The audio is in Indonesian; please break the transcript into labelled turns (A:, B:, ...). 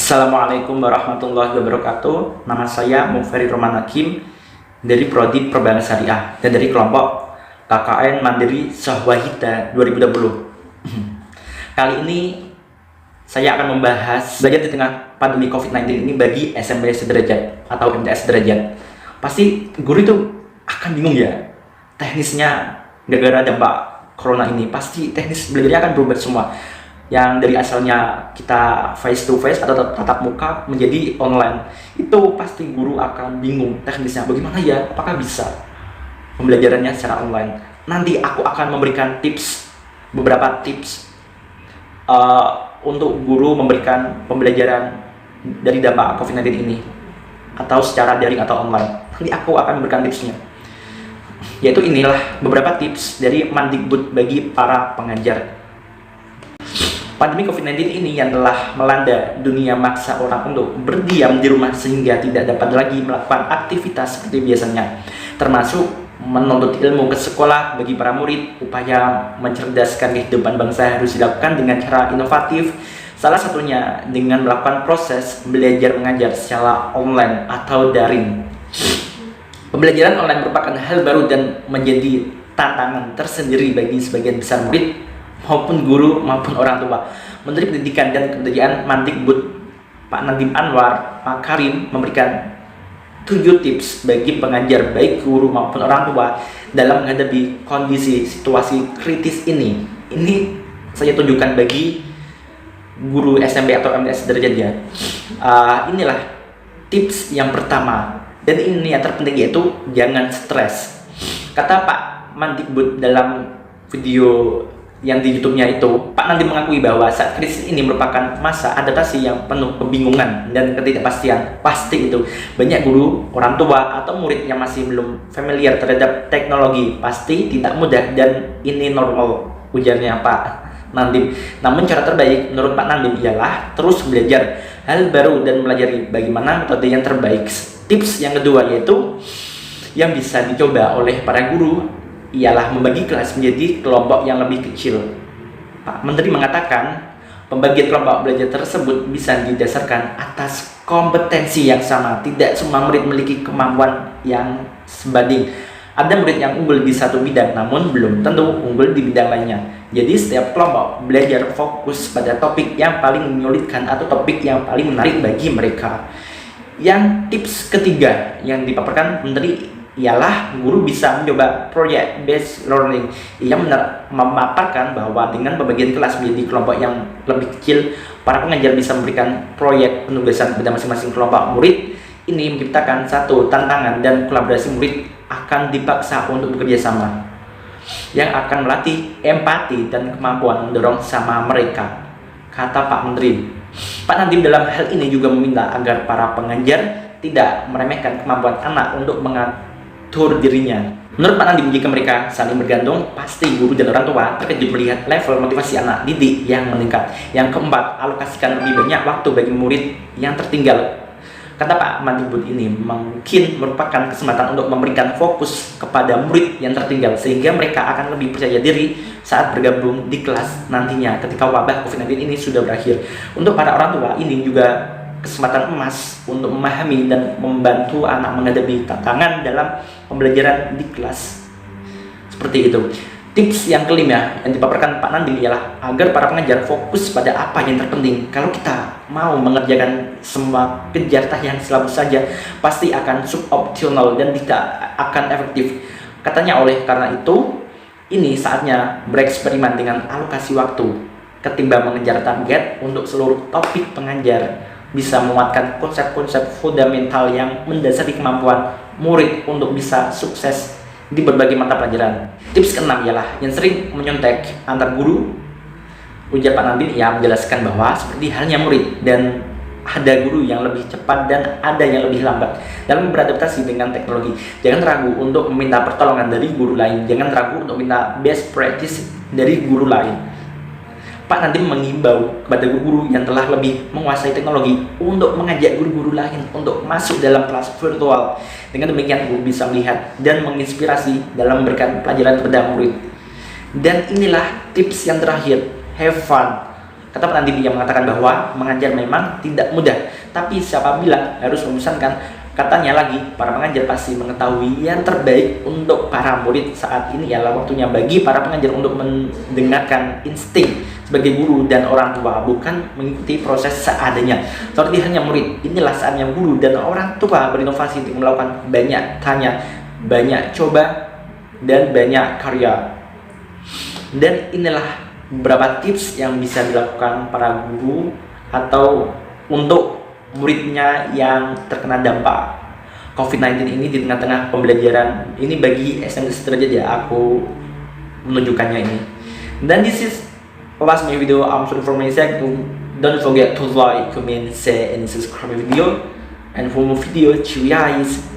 A: Assalamualaikum warahmatullahi wabarakatuh. Nama saya Muferi Roman Hakim dari Prodi Perbankan Syariah dan dari kelompok KKN Mandiri Sahwahida 2020. Kali ini saya akan membahas belajar di tengah pandemi COVID-19 ini bagi SMP sederajat atau MTS sederajat. Pasti guru itu akan bingung ya, teknisnya gara-gara dampak corona ini pasti teknis belajarnya akan berubah semua. Yang dari asalnya kita face to face atau tatap muka menjadi online, itu pasti guru akan bingung teknisnya bagaimana ya, apakah bisa pembelajarannya secara online. Nanti aku akan memberikan beberapa tips untuk guru memberikan pembelajaran dari dampak COVID-19 ini, atau secara daring atau online. Nanti aku akan memberikan tipsnya, yaitu inilah beberapa tips dari Mendikbud bagi para pengajar. Pandemi COVID-19 ini yang telah melanda dunia maksa orang untuk berdiam di rumah sehingga tidak dapat lagi melakukan aktivitas seperti biasanya, termasuk menuntut ilmu ke sekolah. Bagi para murid, upaya mencerdaskan kehidupan bangsa harus dilakukan dengan cara inovatif, salah satunya dengan melakukan proses belajar mengajar secara online atau daring. Pembelajaran online merupakan hal baru dan menjadi tantangan tersendiri bagi sebagian besar murid maupun guru maupun orang tua. Menteri Pendidikan dan Kebudayaan Mendikbud Pak Nadiem Anwar Makarim memberikan 7 tips bagi pengajar baik guru maupun orang tua dalam menghadapi kondisi situasi kritis ini. Ini saya tunjukkan bagi guru SMP atau MTS sederajat ya. Inilah tips yang pertama, dan ini yang terpenting, yaitu jangan stres. Kata Pak Mendikbud dalam video yang di YouTube-nya itu, Pak Nadiem mengakui bahwa saat krisis ini merupakan masa adaptasi yang penuh kebingungan dan ketidakpastian. Pasti itu banyak guru, orang tua, atau murid yang masih belum familiar terhadap teknologi. Pasti tidak mudah dan ini normal, ujarnya Pak Nadiem. Namun cara terbaik menurut Pak Nadiem ialah terus belajar hal baru dan melajari bagaimana metode yang terbaik. Tips yang kedua yaitu yang bisa dicoba oleh para guru ialah membagi kelas menjadi kelompok yang lebih kecil. Pak Menteri mengatakan pembagian kelompok belajar tersebut bisa didasarkan atas kompetensi yang sama. Tidak semua murid memiliki kemampuan yang sebanding. Ada murid yang unggul di satu bidang namun belum tentu unggul di bidang lainnya. Jadi setiap kelompok belajar fokus pada topik yang paling menyulitkan atau topik yang paling menarik bagi mereka. Yang tips ketiga yang dipaparkan Menteri ialah guru bisa mencoba project based learning. Ia memaparkan bahwa dengan pembagian kelas menjadi kelompok yang lebih kecil, para pengajar bisa memberikan proyek penugasan kepada masing-masing kelompok murid. Ini menciptakan satu tantangan dan kolaborasi murid akan dipaksa untuk bekerja sama, yang akan melatih empati dan kemampuan mendorong sama mereka, kata Pak Menteri. Pak Nadiem dalam hal ini juga meminta agar para pengajar tidak meremehkan kemampuan anak untuk mengatur dirinya. Menurut Pak Nadiem, jika mereka saling bergantung, pasti guru dan orang tua terkejut melihat level motivasi anak didik yang meningkat. Yang keempat, alokasikan lebih banyak waktu bagi murid yang tertinggal. Kata Pak Mendikbud, ini mungkin merupakan kesempatan untuk memberikan fokus kepada murid yang tertinggal sehingga mereka akan lebih percaya diri saat bergabung di kelas nantinya ketika wabah COVID-19 ini sudah berakhir. Untuk para orang tua, ini juga kesempatan emas untuk memahami dan membantu anak menghadapi tantangan dalam pembelajaran di kelas. Seperti itu. Tips yang kelima yang dipaparkan Pak Nadiem ialah agar para pengajar fokus pada apa yang terpenting. Kalau kita mau mengerjakan semua kejar yang selalu saja, pasti akan suboptimal dan tidak akan efektif. Katanya, oleh karena itu, ini saatnya bereksperimen dengan alokasi waktu ketimbang mengejar target. Untuk seluruh topik, pengajar bisa menguatkan konsep-konsep fundamental yang mendasari kemampuan murid untuk bisa sukses di berbagai mata pelajaran. Tips keenam ialah yang sering menyontek antar guru. Ujar Pak Nadiem, yang menjelaskan bahwa seperti halnya murid, dan ada guru yang lebih cepat dan ada yang lebih lambat dalam beradaptasi dengan teknologi. Jangan ragu untuk meminta pertolongan dari guru lain. Jangan ragu untuk minta best practice dari guru lain. Pak Nadiem menghimbau kepada guru-guru yang telah lebih menguasai teknologi untuk mengajak guru-guru lain untuk masuk dalam kelas virtual. Dengan demikian, guru bisa melihat dan menginspirasi dalam memberikan pelajaran kepada murid. Dan inilah tips yang terakhir, have fun. Kata peneliti yang mengatakan bahwa mengajar memang tidak mudah, tapi siapa bilang harus membosankan? Katanya lagi, para pengajar pasti mengetahui yang terbaik untuk para murid saat ini ialah waktunya bagi para pengajar untuk mendengarkan insting sebagai guru dan orang tua, bukan mengikuti proses seadanya seperti hanya murid. Inilah saatnya guru dan orang tua berinovasi untuk melakukan banyak tanya, banyak coba, dan banyak karya. Dan inilah beberapa tips yang bisa dilakukan para guru atau untuk muridnya yang terkena dampak COVID-19 ini di tengah-tengah pembelajaran. Ini bagi SMS derajat ya, aku menunjukkannya ini. Dan this is last my video. I'm sorry for my sake. Don't forget to like, comment, share, and subscribe my video. And for more video, cheers.